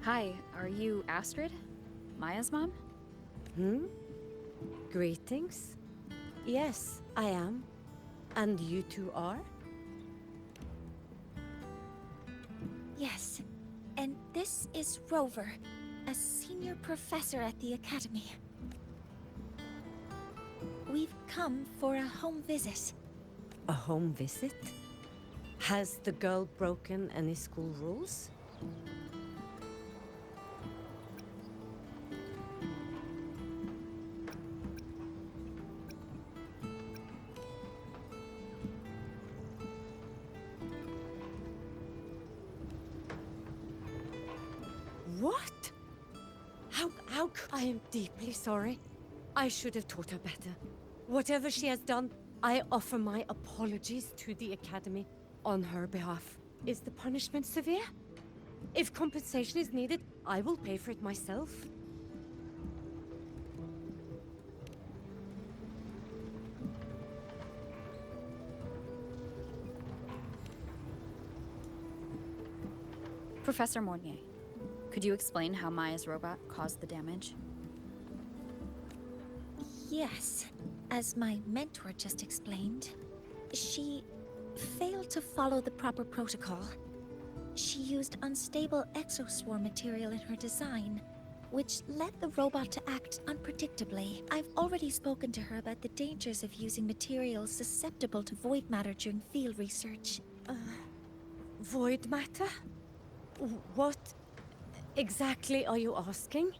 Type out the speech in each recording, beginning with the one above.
Hi, are you Astrid? Maya's mom? Greetings. Yes, I am. And you two are? Yes, and this is Rover, a senior professor at the Academy. We've come for a home visit. A home visit? Has the girl broken any school rules? What? How I am deeply sorry. I should have taught her better. Whatever she has done, I offer my apologies to the Academy on her behalf. Is the punishment severe? If compensation is needed, I will pay for it myself. Professor Mornier, could you explain how Maya's robot caused the damage? Yes, as my mentor just explained, she failed to follow the proper protocol. She used unstable exoswarm material in her design, which led the robot to act unpredictably. I've already spoken to her about the dangers of using materials susceptible to void matter during field research. Void matter? What exactly are you asking?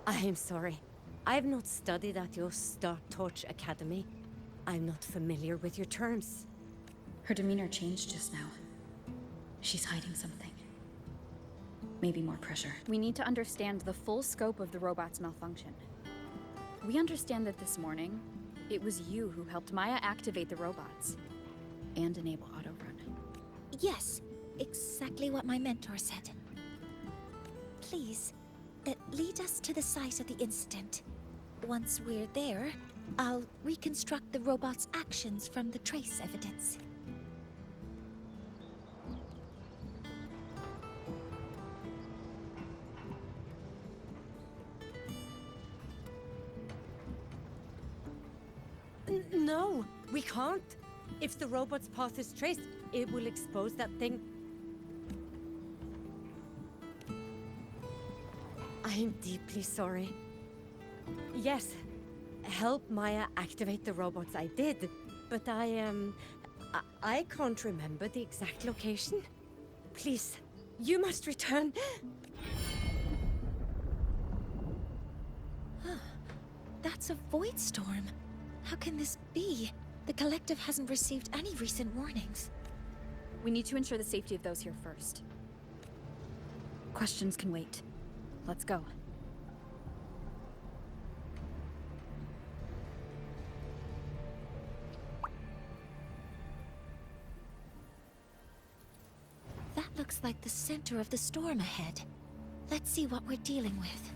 I am sorry. I have not studied at your Star Torch Academy. I'm not familiar with your terms. Her demeanor changed just now. She's hiding something. Maybe more pressure. We need to understand the full scope of the robot's malfunction. We understand that this morning, it was you who helped Maya activate the robots and enable autorun. Yes, exactly what my mentor said. Please, lead us to the site of the incident. Once we're there, I'll reconstruct the robot's actions from the trace evidence. No, we can't. If the robot's path is traced, it will expose that thing. I am deeply sorry. Yes, help Maya activate the robots I did, but I can't remember the exact location. Please, you must return. That's a void storm. How can this be? The Collective hasn't received any recent warnings. We need to ensure the safety of those here first. Questions can wait. Let's go. That looks like the center of the storm ahead. Let's see what we're dealing with.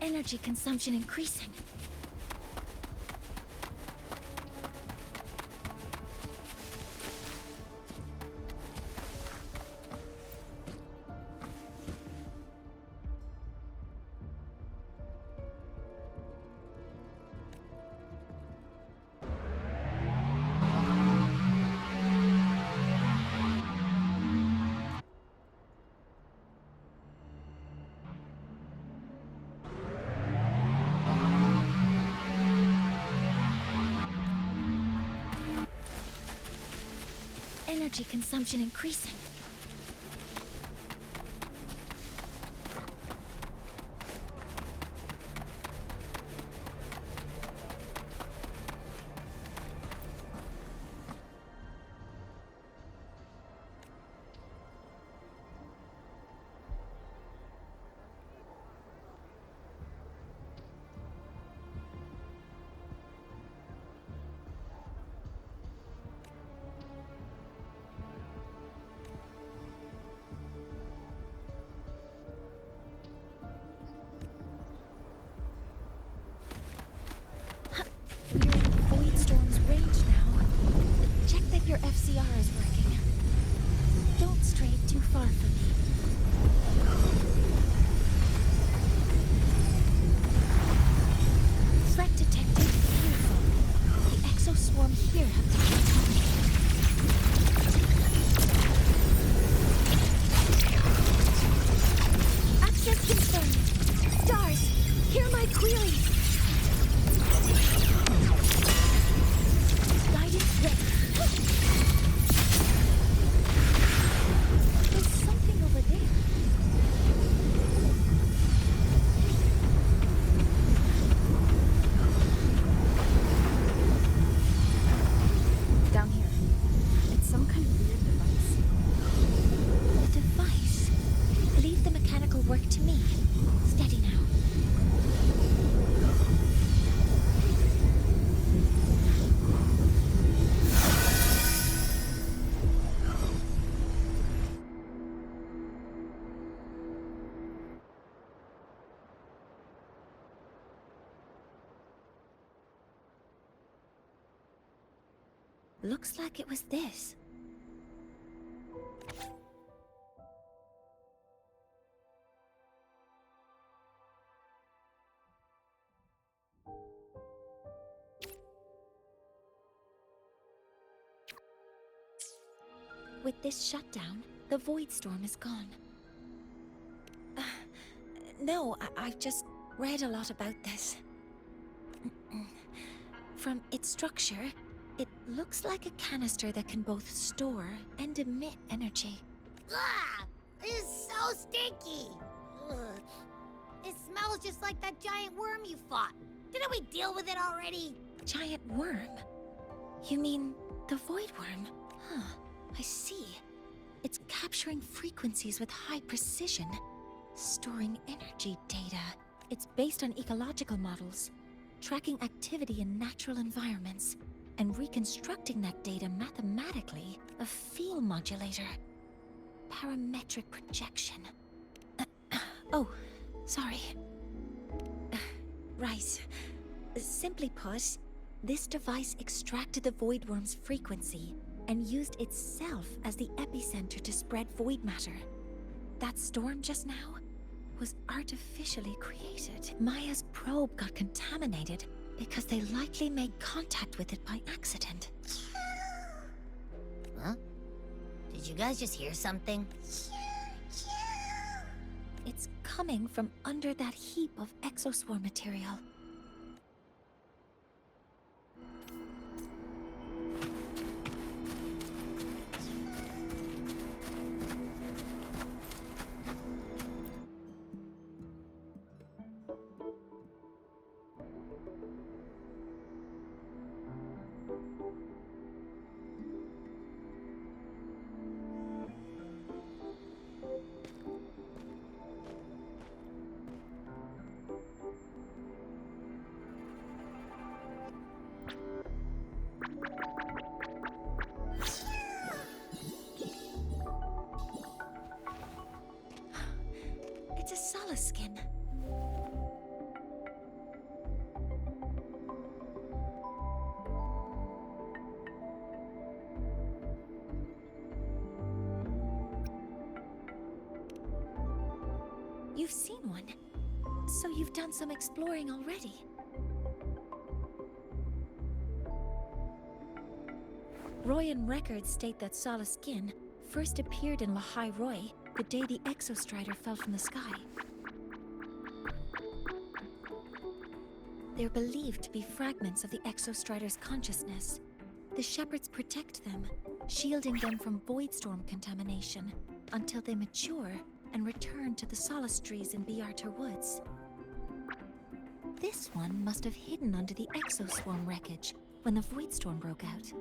Energy consumption increasing. Energy consumption increasing. Queries! Guidance ready. There's something over there. Down here. It's some kind of weird device. The device. Leave the mechanical work to me. Steady now. Looks like it was this. With this shutdown, the void storm is gone. No, I've just read a lot about this. From its structure, it looks like a canister that can both store and emit energy. Ugh! This is so stinky! Ugh. It smells just like that giant worm you fought. Didn't we deal with it already? Giant worm? You mean the void worm? Huh, I see. It's capturing frequencies with high precision, storing energy data. It's based on ecological models, tracking activity in natural environments, and reconstructing that data mathematically. A field modulator. Parametric projection. Oh, sorry. Right. Simply put, this device extracted the void worm's frequency and used itself as the epicenter to spread void matter. That storm just now was artificially created. Maya's probe got contaminated because they likely made contact with it by accident. Huh? Did you guys just hear something? It's coming from under that heap of exoswarm material. It's a Solace skin. You've seen one, so you've done some exploring already. Royan records state that Solace skin first appeared in Lahai Roy the day the Exostrider fell from the sky. They're believed to be fragments of the Exostrider's consciousness. The Shepherds protect them, shielding them from void storm contamination until they mature and return to the Solace trees in Biarter Woods. This one must have hidden under the exoswarm wreckage when the void storm broke out.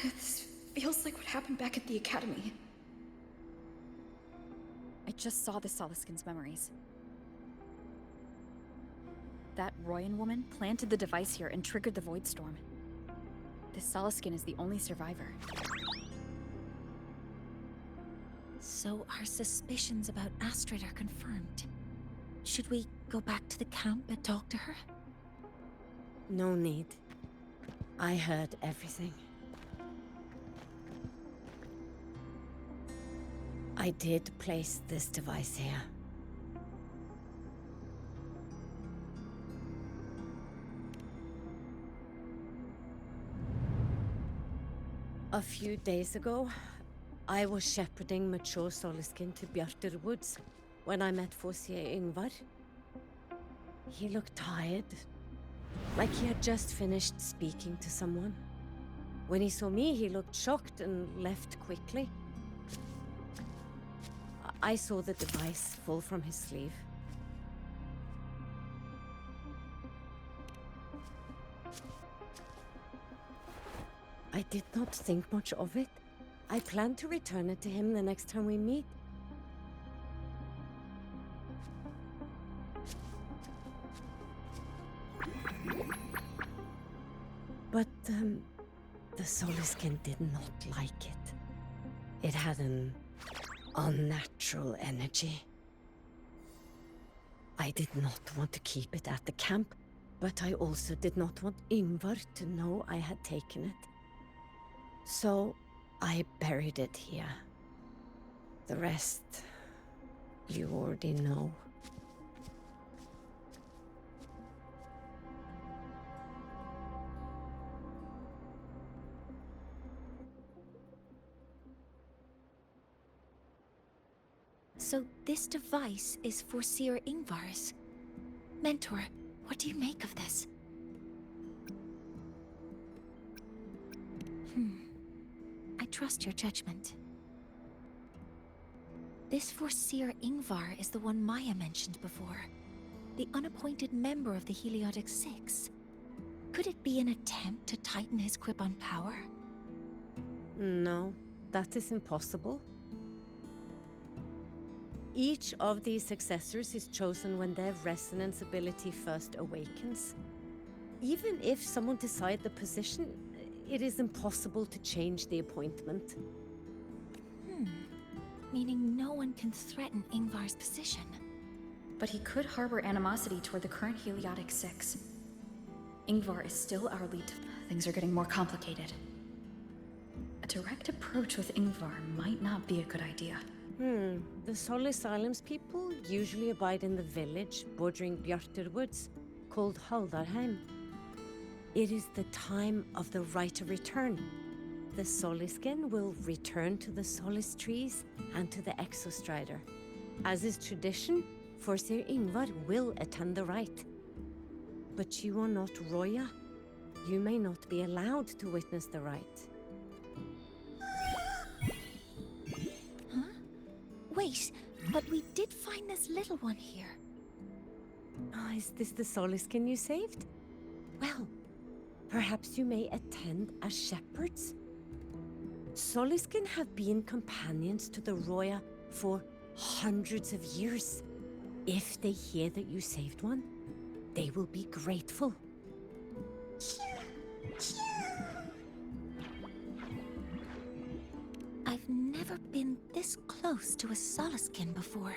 This feels like what happened back at the Academy. I just saw the Solaskin's memories. That Royan woman planted the device here and triggered the void storm. This Soliskin is the only survivor. So our suspicions about Astrid are confirmed. Should we go back to the camp and talk to her? No need. I heard everything. I did place this device here. A few days ago, I was shepherding mature Soliskin to Bjartur Woods when I met Forsier Yngvar. He looked tired, like he had just finished speaking to someone. When he saw me, he looked shocked and left quickly. I saw the device fall from his sleeve. I did not think much of it. I plan to return it to him the next time we meet. But, the Soliskin did not like it. It had an unnatural energy. I did not want to keep it at the camp, but I also did not want Yngvar to know I had taken it. So, I buried it here. The rest, you already know. So this device is for Seer Yngvar's. Mentor, what do you make of this? I trust your judgment. This Forseer Yngvar is the one Maya mentioned before. The unappointed member of the Heliotic Six. Could it be an attempt to tighten his grip on power? No, that is impossible. Each of these successors is chosen when their resonance ability first awakens. Even if someone decides the position, it is impossible to change the appointment. Meaning no one can threaten Yngvar's position. But he could harbor animosity toward the current Heliotic Six. Yngvar is still our lead. Things are getting more complicated. A direct approach with Yngvar might not be a good idea. The Solis Islands people usually abide in the village bordering Bjartur Woods, called Haldarheim. It is the time of the right of return. The Soliskin will return to the Solis trees and to the Exostrider. As is tradition, Forseer Yngvar will attend the rite. But you are not Roya. You may not be allowed to witness the rite. Wait, but we did find this little one here. Is this the Soliskin you saved? Well, perhaps you may attend as shepherds. Soliskin have been companions to the Roya for hundreds of years. If they hear that you saved one, they will be grateful. I've never been this close to a Soliskin before.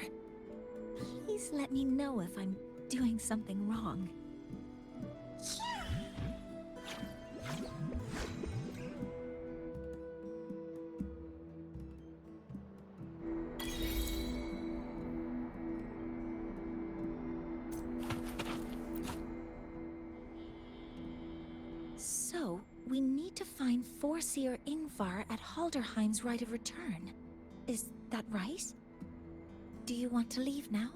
Please let me know if I'm doing something wrong. So, we need to find Forseer Yngvar at Halderheim's Rite of Return. Is that right? Do you want to leave now?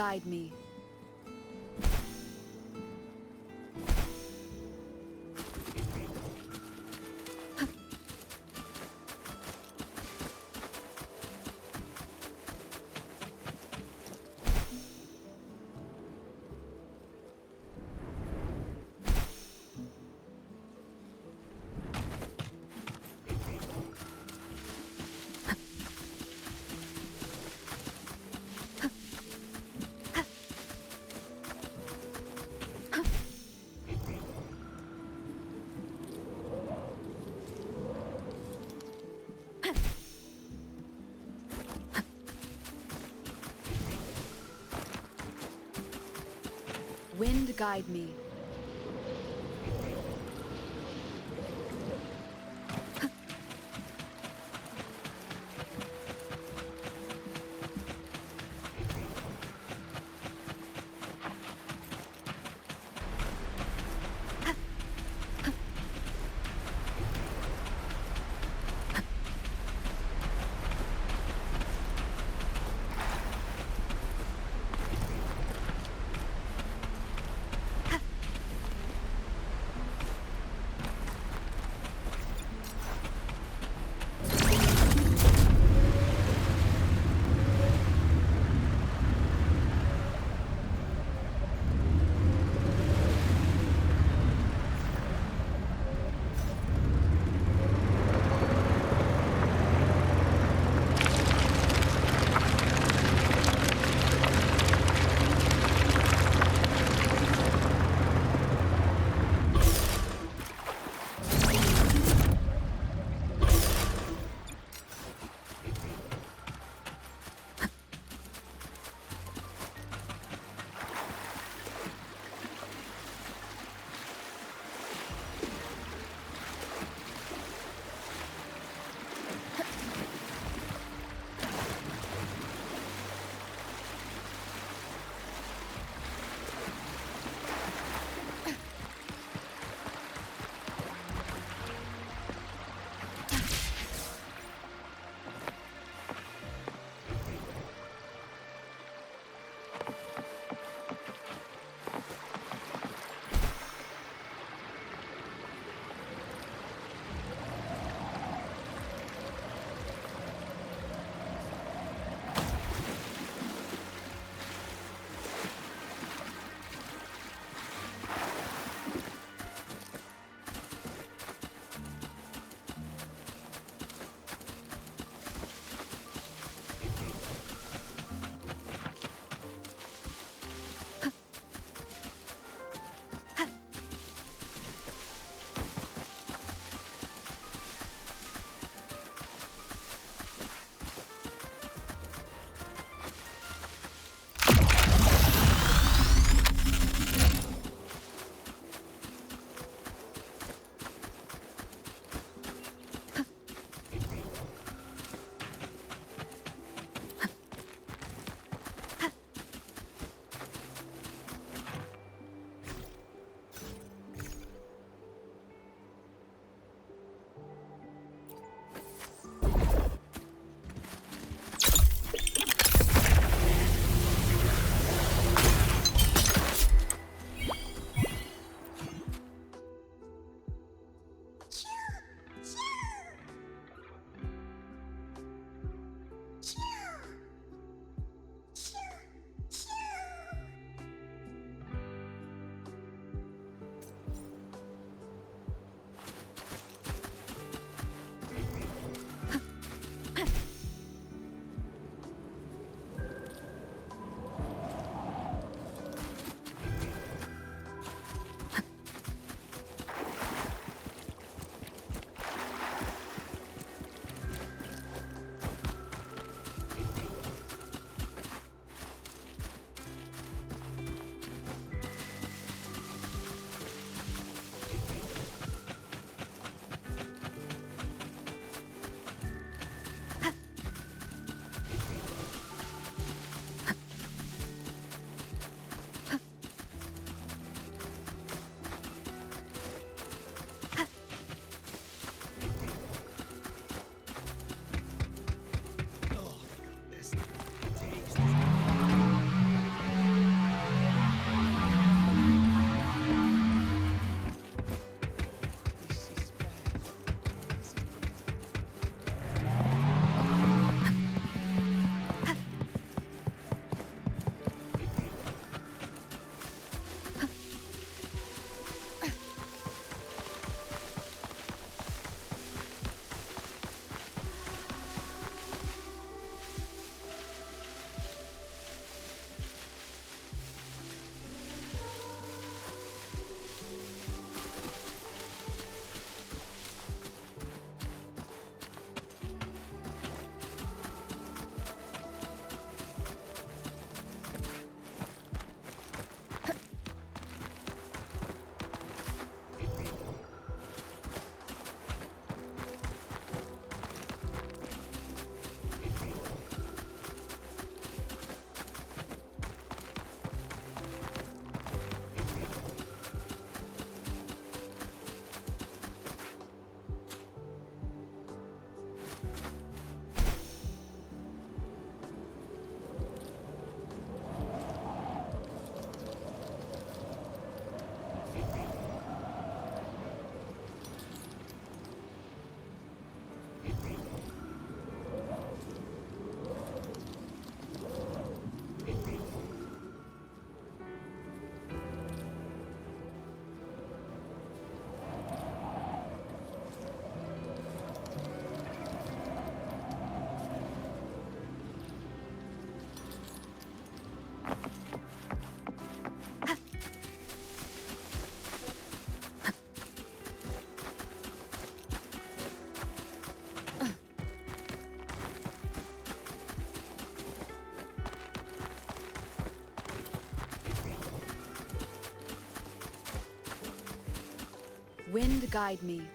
guide me. Wind guide me. Wind guide me.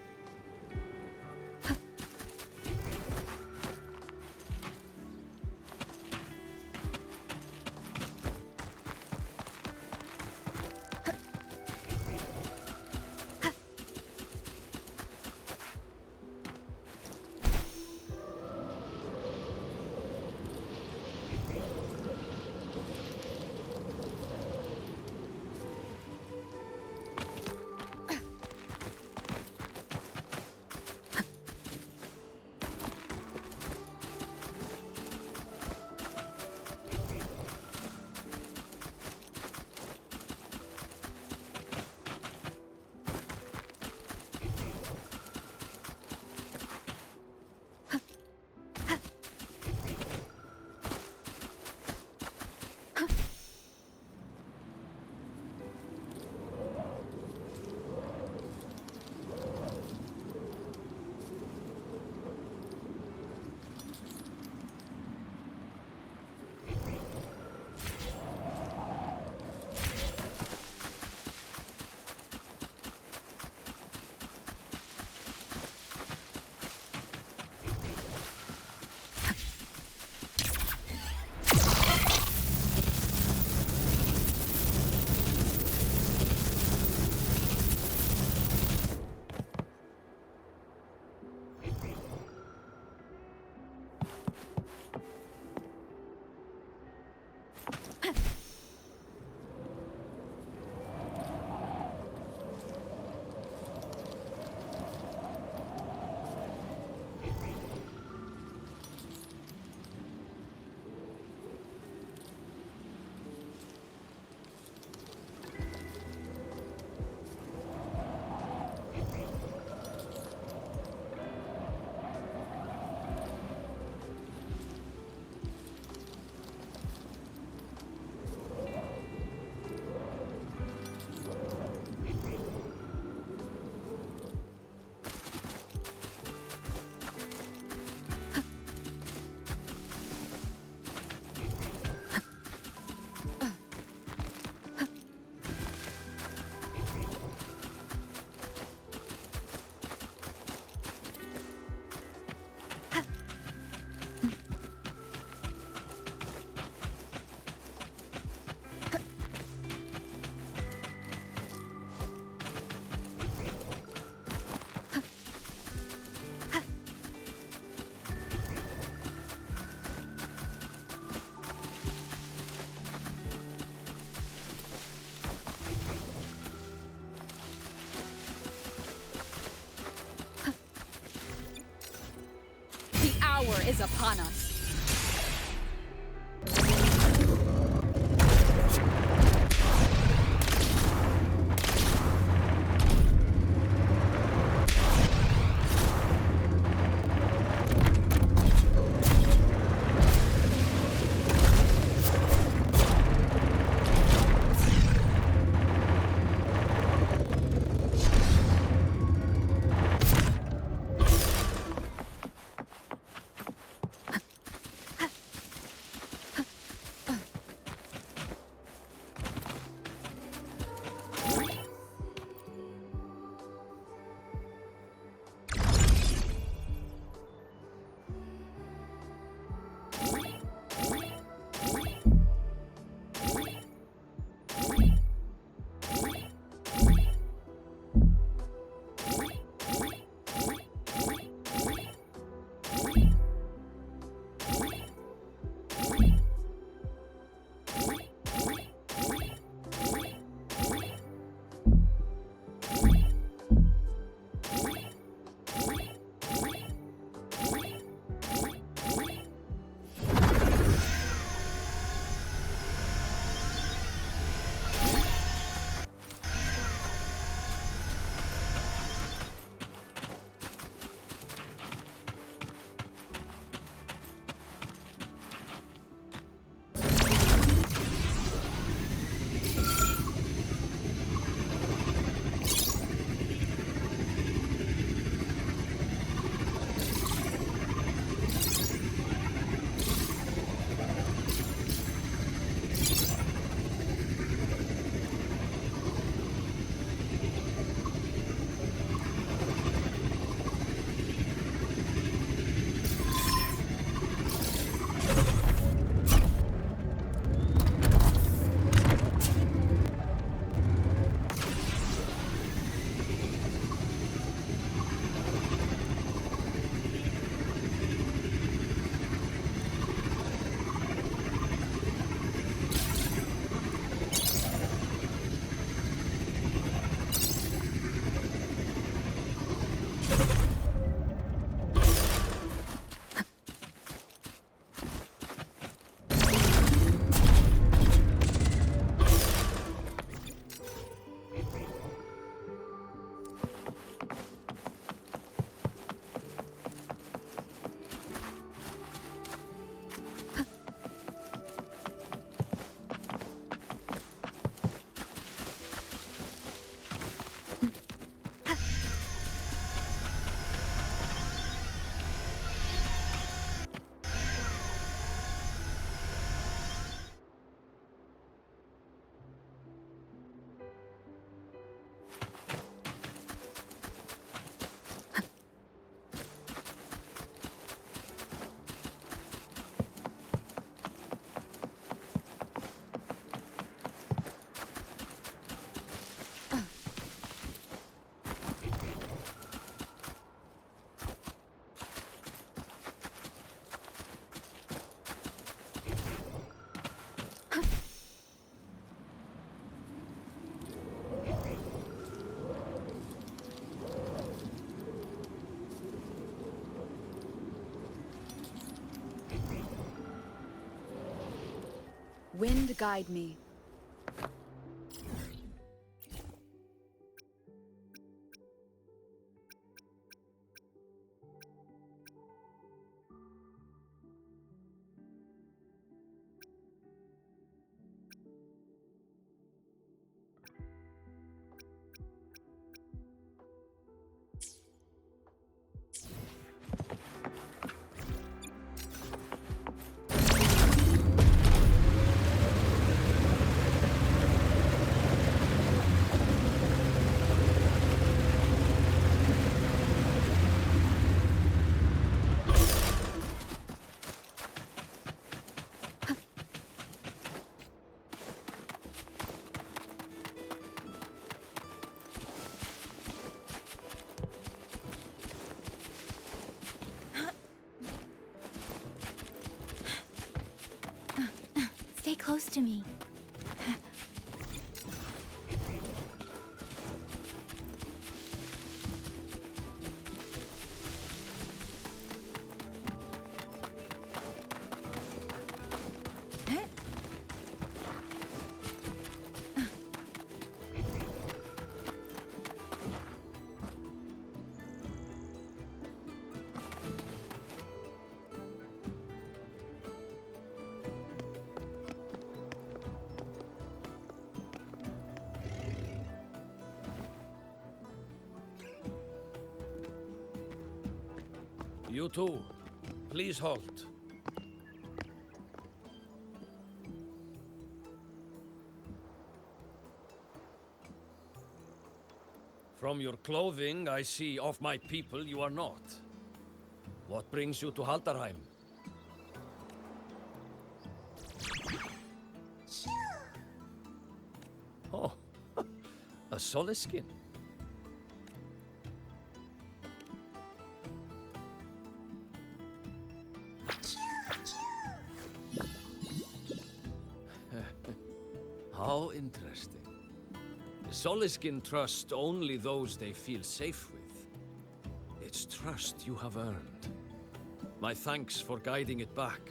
The hour is upon us. Wind guide me. Stay close to me. You too. Please halt. From your clothing, I see of my people you are not. What brings you to Haldarheim? Oh, a Soliskin. How interesting. Soliskin trust only those they feel safe with. It's trust you have earned. My thanks for guiding it back.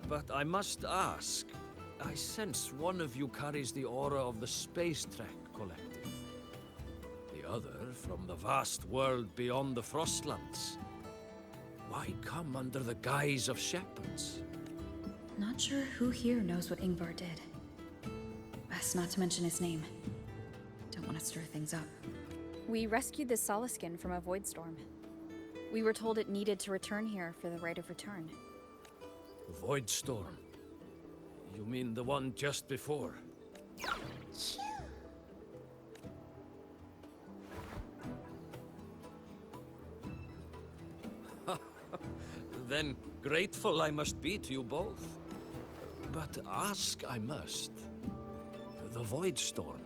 But I must ask, I sense one of you carries the aura of the Space Trek Collective. The other from the vast world beyond the Frostlands. Why come under the guise of shepherds? Not sure who here knows what Ingvar did. Best not to mention his name. Don't want to stir things up. We rescued the Soliskin from a void storm. We were told it needed to return here for the rite of return. Void storm? You mean the one just before? Then grateful I must be to you both. But ask I must. The Void Storm.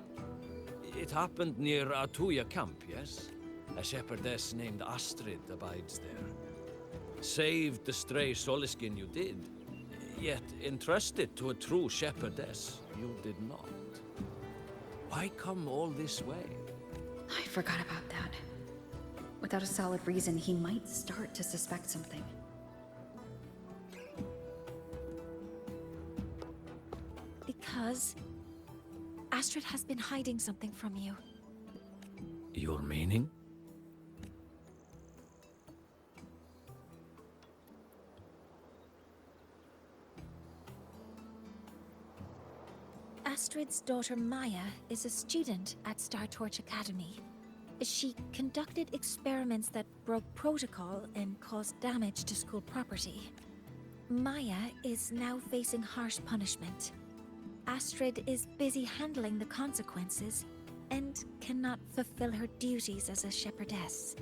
It happened near Atuya camp, yes? A shepherdess named Astrid abides there. Saved the stray Soliskin you did, yet entrusted to a true shepherdess you did not. Why come all this way? I forgot about that. Without a solid reason, he might start to suspect something. Because Astrid has been hiding something from you. Your meaning? Astrid's daughter Maya is a student at Star Torch Academy. She conducted experiments that broke protocol and caused damage to school property. Maya is now facing harsh punishment. Astrid is busy handling the consequences and cannot fulfill her duties as a shepherdess.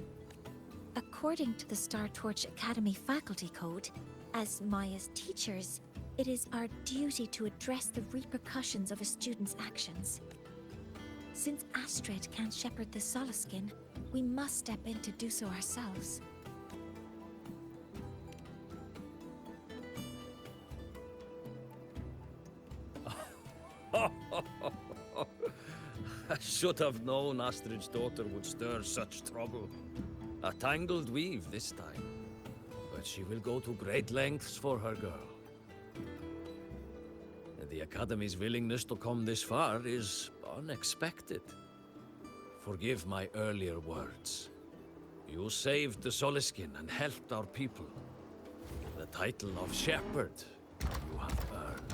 According to the Star Torch Academy faculty code, as Maya's teachers, it is our duty to address the repercussions of a student's actions. Since Astrid can't shepherd the Soliskin, we must step in to do so ourselves. I should have known Astrid's daughter would stir such trouble. A tangled weave this time. But she will go to great lengths for her girl. The Academy's willingness to come this far is unexpected. Forgive my earlier words. You saved the Soliskin and helped our people. The title of Shepherd you have earned.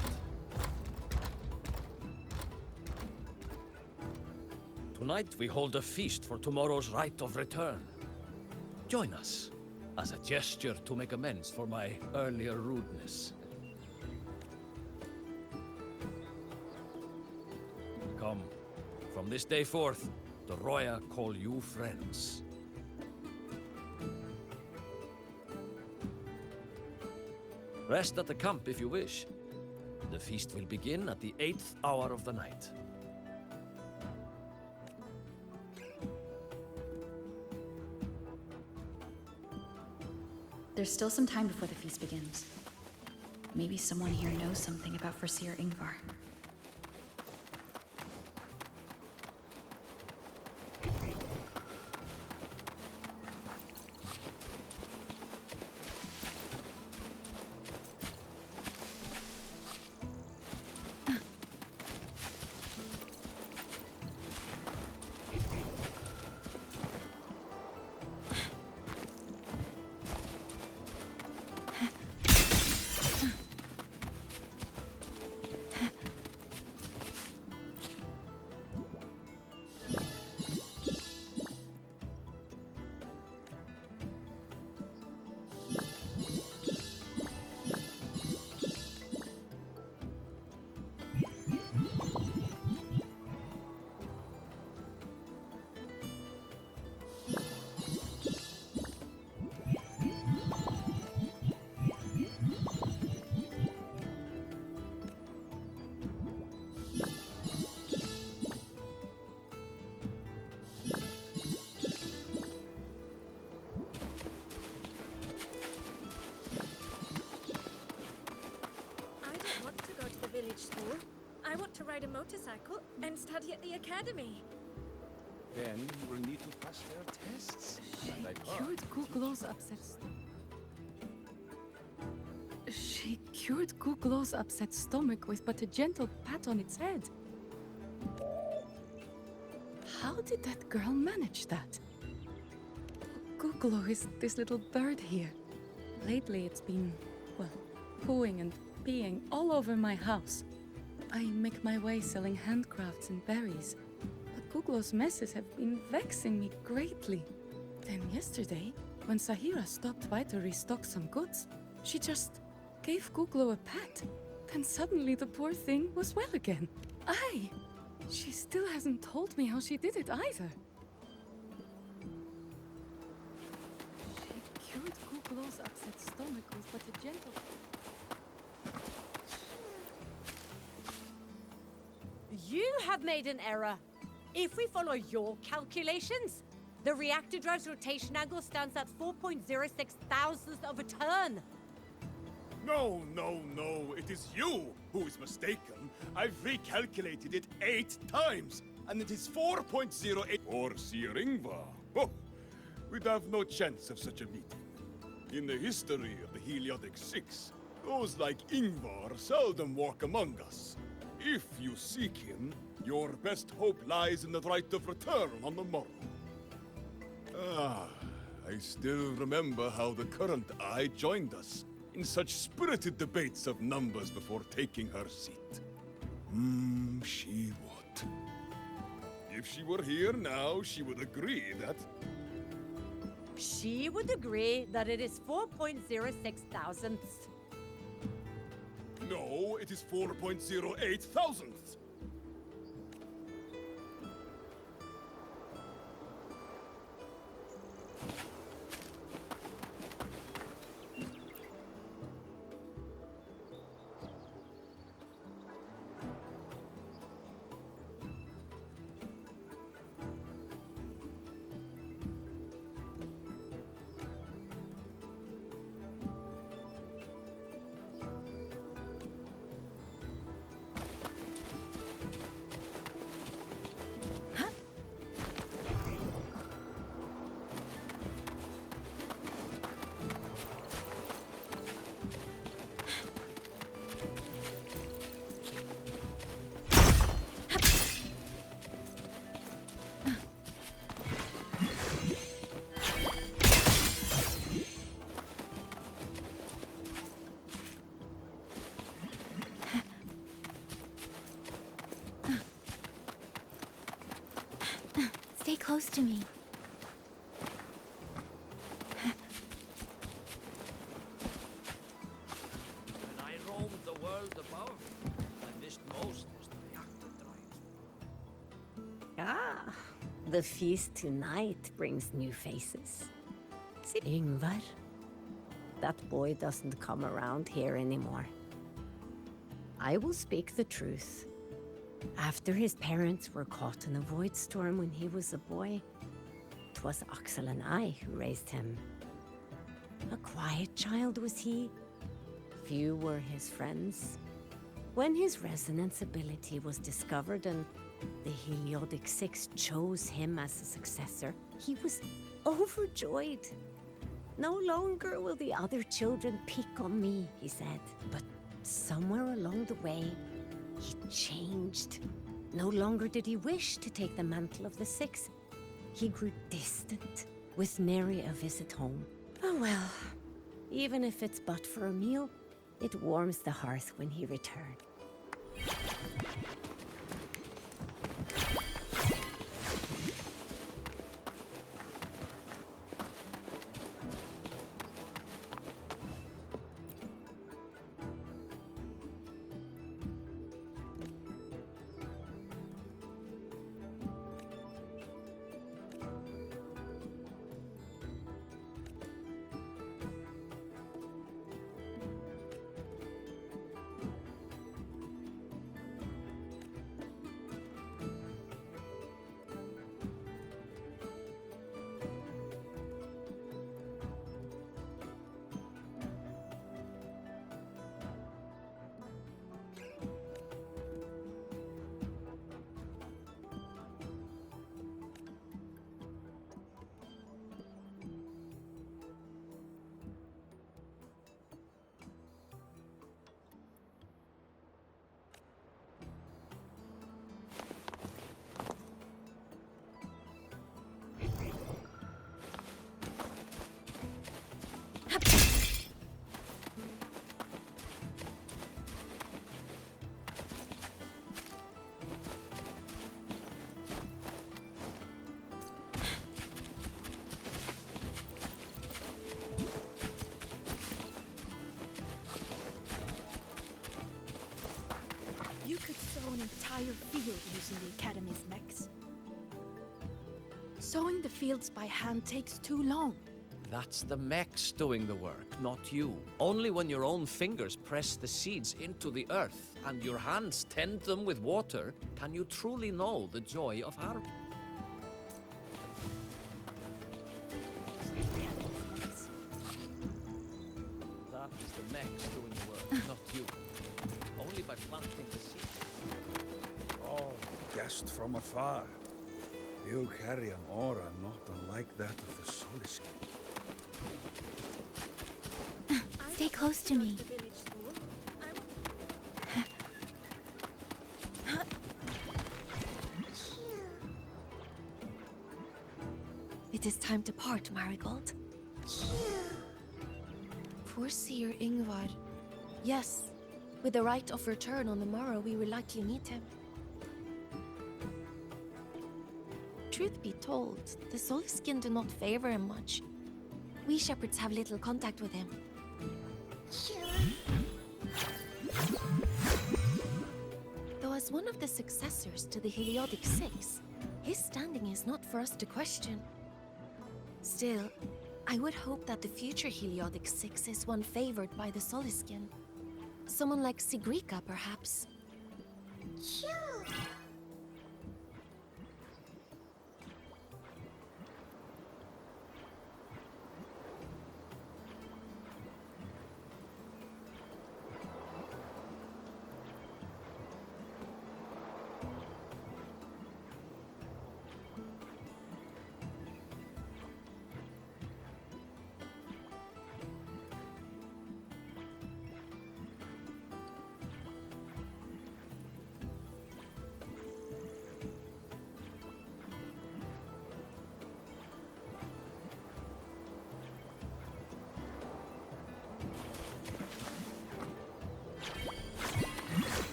Tonight we hold a feast for tomorrow's rite of return. Join us as a gesture to make amends for my earlier rudeness. Come, from this day forth, the Roya call you friends. Rest at the camp if you wish. The feast will begin at the 8th hour of the night. There's still some time before the feast begins. Maybe someone here knows something about Foreseer Ingvar. School. I want to ride a motorcycle and study at the academy. Then you will need to pass their tests. And I Cured Kuklow's upset She cured Kuklow's upset stomach with but a gentle pat on its head. How did that girl manage that? Kuklo is this little bird here. Lately it's been, well, pooing and peeing all over my house. I make my way selling handcrafts and berries, but Kuklo's messes have been vexing me greatly. Then yesterday, when Sahira stopped by to restock some goods, she just gave Kuklo a pat. Then suddenly the poor thing was well again. Aye! She still hasn't told me how she did it either. She cured Kuklo's upset stomach with but a gentle... You have made an error. If we follow your calculations, the reactor drive's rotation angle stands at 4.06 thousandths of a turn. No, no, no. It is you who is mistaken. I've recalculated it 8 times, and it is 4.08. Or Sir Ingvar. Oh, we'd have no chance of such a meeting. In the history of the Heliotic Six, those like Ingvar seldom walk among us. If you seek him, your best hope lies in the right of return on the morrow. Ah, I still remember how the current eye joined us in such spirited debates of numbers before taking her seat. She would. If she were here now, she would agree that... She would agree that it is 4.06 thousandths. No, it is 4.08 thousandths. Stay close to me. When I roamed the world above, I missed most was the reactor drive. Ah, the feast tonight brings new faces. See, Ingvar, that boy doesn't come around here anymore. I will speak the truth. After his parents were caught in a void storm when he was a boy, 'twas Axel and I who raised him. A quiet child was he. Few were his friends. When his resonance ability was discovered and the Heliodic Six chose him as a successor, he was overjoyed. No longer will the other children pick on me, he said. But somewhere along the way, he changed. No longer did he wish to take the mantle of the Six. He grew distant, with nary a visit home. Oh well, even if it's but for a meal, it warms the hearth when he returns. You could sow an entire field using the Academy's mechs. Sowing the fields by hand takes too long. That's the mechs doing the work, not you. Only when your own fingers press the seeds into the earth and your hands tend them with water can you truly know the joy of harvest. That is the mechs doing the work, not you. Only by planting the seeds. Oh, guest from afar. You carry an aura not unlike that of the Soliskin. Stay close to me. The village school. It is time to part, Marigold. Poor Seer Ingvar. Yes, with the right of return on the morrow, we will likely meet him. Truth be told, the Soliskin do not favor him much. We shepherds have little contact with him. Though as one of the successors to the Heliodic Six, his standing is not for us to question. Still, I would hope that the future Heliodic Six is one favored by the Soliskin. Someone like Sigrika, perhaps.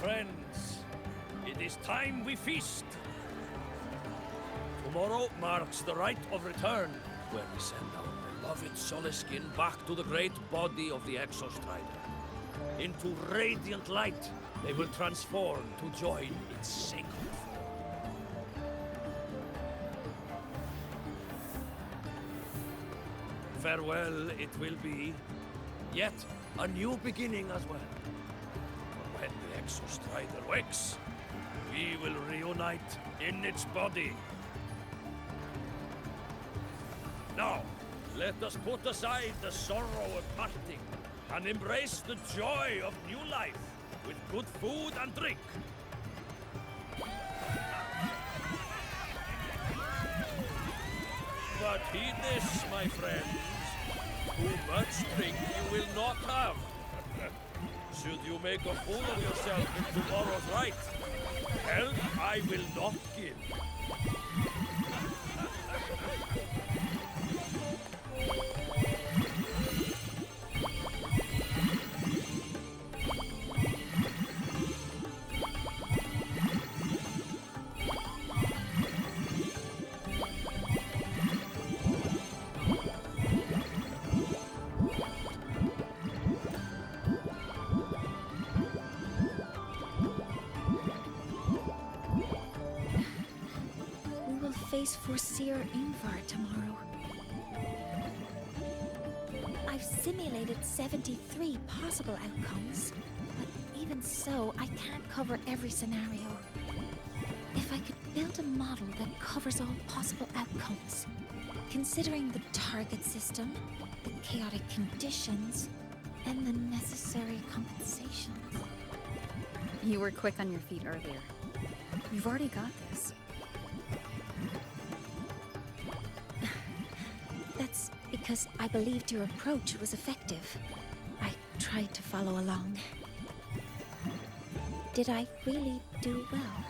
friends, it is time we feast. Tomorrow marks the rite of return, where we send our beloved Soliskin back to the great body of the Exostrider. Into radiant light, they will transform to join its sacred form. Farewell it will be, yet a new beginning as well. For when the Exostrider wakes, we will reunite in its body. Now, let us put aside the sorrow of parting and embrace the joy of new life with good food and drink. But heed this, my friends. Too much drink you will not have. Should you make a fool of yourself in tomorrow's rite, help I will not give. Face for Seer Ingvar tomorrow. I've simulated 73 possible outcomes, but even so, I can't cover every scenario. If I could build a model that covers all possible outcomes, considering the target system, the chaotic conditions, and the necessary compensation. You were quick on your feet earlier. You've already got this. That's because I believed your approach was effective. I tried to follow along. Did I really do well?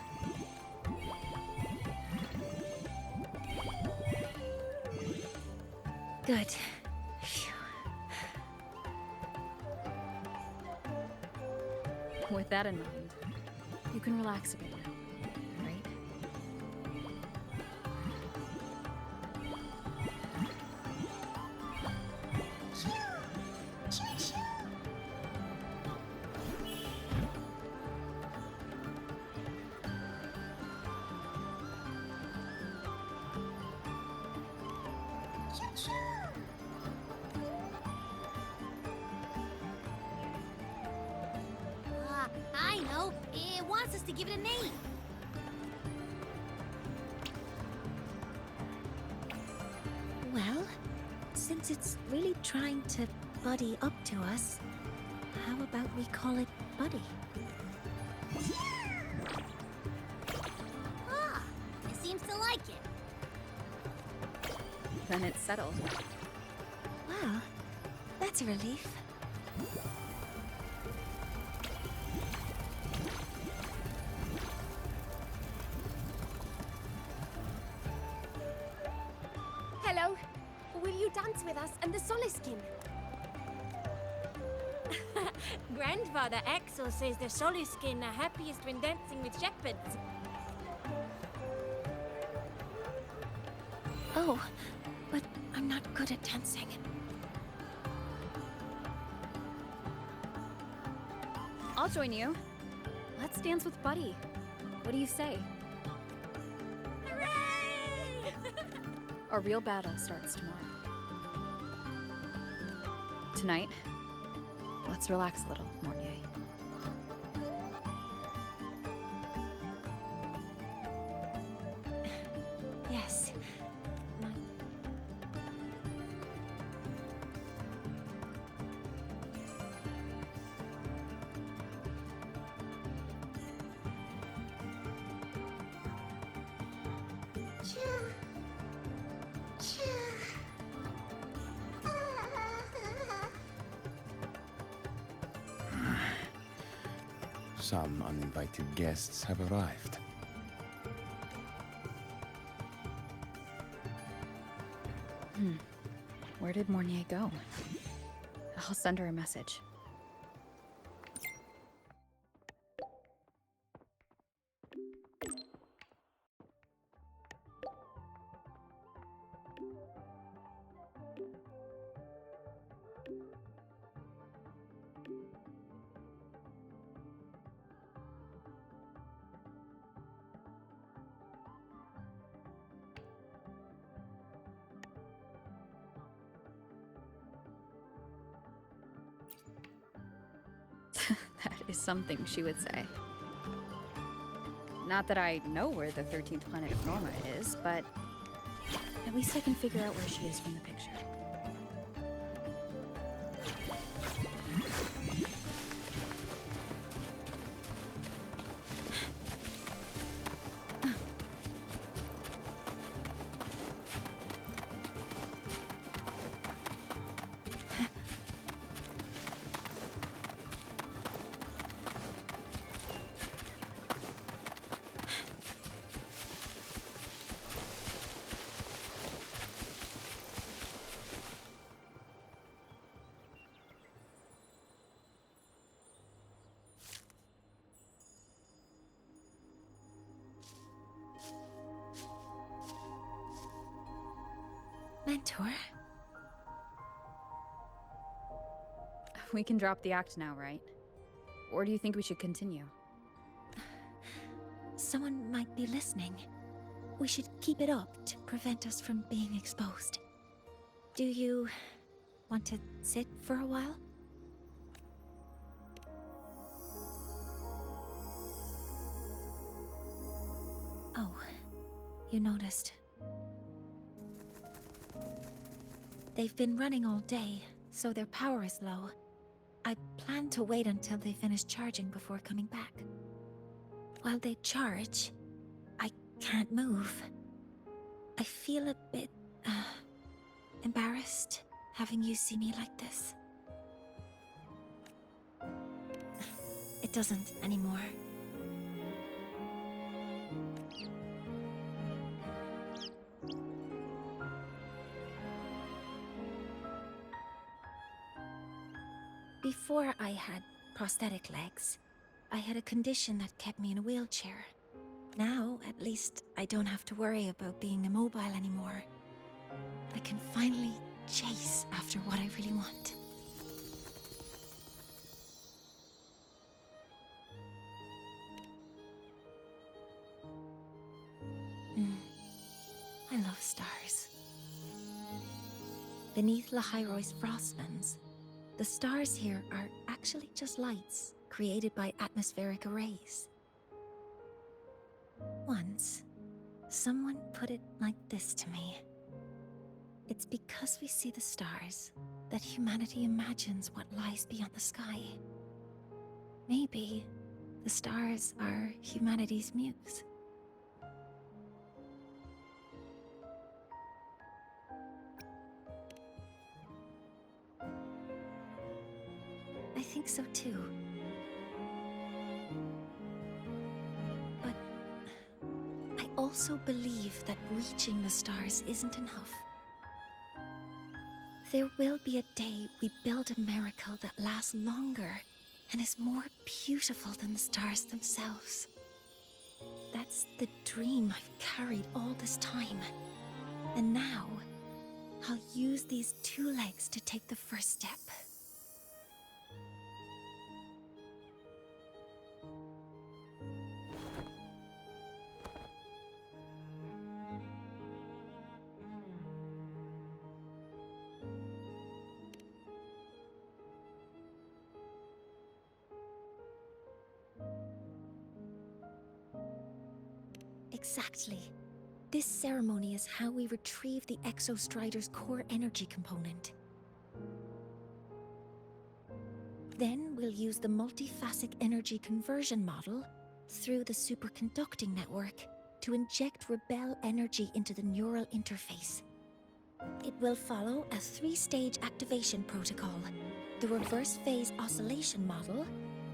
Good. Phew. With that in mind, you can relax a bit now, right? I know. It wants us to give it a name. Well, since it's really trying to buddy up to us, how about we call it Buddy? Ah, it seems to like it. Then it's settled. Well, that's a relief. Hello. Will you dance with us and the Soliskin? Grandfather Axel says the Soliskin are happiest when dancing with shepherds. Oh, but I'm not good at dancing. I'll join you. Let's dance with Buddy. What do you say? Hooray! A real battle starts tomorrow. Tonight, let's relax a little, Mornyes. Yes. Some uninvited guests have arrived. Where did Mornyes go? I'll send her a message. something she would say. Not that I know where the 13th planet of Norma is, but at least I can figure out where she is from the picture. Mentor? We can drop the act now, right? Or do you think we should continue? Someone might be listening. We should keep it up to prevent us from being exposed. Do you want to sit for a while? Oh, you noticed. They've been running all day, so their power is low. I plan to wait until they finish charging before coming back. While they charge, I can't move. I feel a bit, embarrassed having you see me like this. It doesn't anymore. Before I had prosthetic legs, I had a condition that kept me in a wheelchair. Now, at least, I don't have to worry about being immobile anymore. I can finally chase after what I really want. I love stars. Beneath Lahairo's frostlands, the stars here are actually just lights created by atmospheric arrays. Once, someone put it like this to me. It's because we see the stars that humanity imagines what lies beyond the sky. Maybe the stars are humanity's muse. I think so too. But I also believe that reaching the stars isn't enough. There will be a day we build a miracle that lasts longer and is more beautiful than the stars themselves. That's the dream I've carried all this time. And now, I'll use these two legs to take the first step. Exactly. This ceremony is how we retrieve the Exostrider's core energy component. Then we'll use the multiphasic energy conversion model through the superconducting network to inject rebel energy into the neural interface. It will follow a 3-stage activation protocol: the reverse phase oscillation model,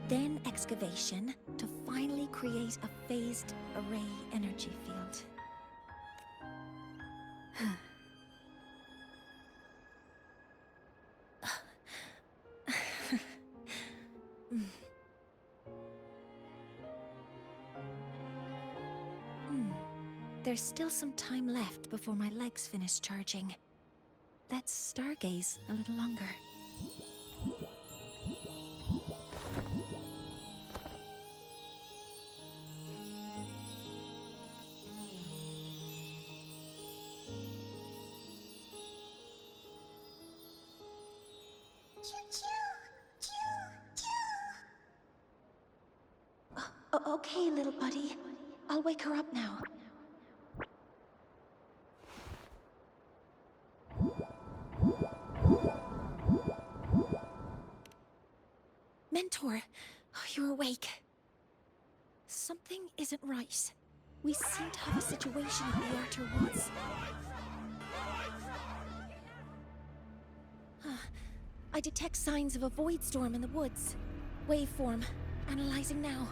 then excavation, to finally create a phased array energy field. There's still some time left before my legs finish charging. Let's stargaze a little longer. Okay, little buddy. I'll wake her up now. Mentor, you're awake. Something isn't right. We seem to have a situation at the Archer Woods. I detect signs of a void storm in the woods. Waveform. Analyzing now.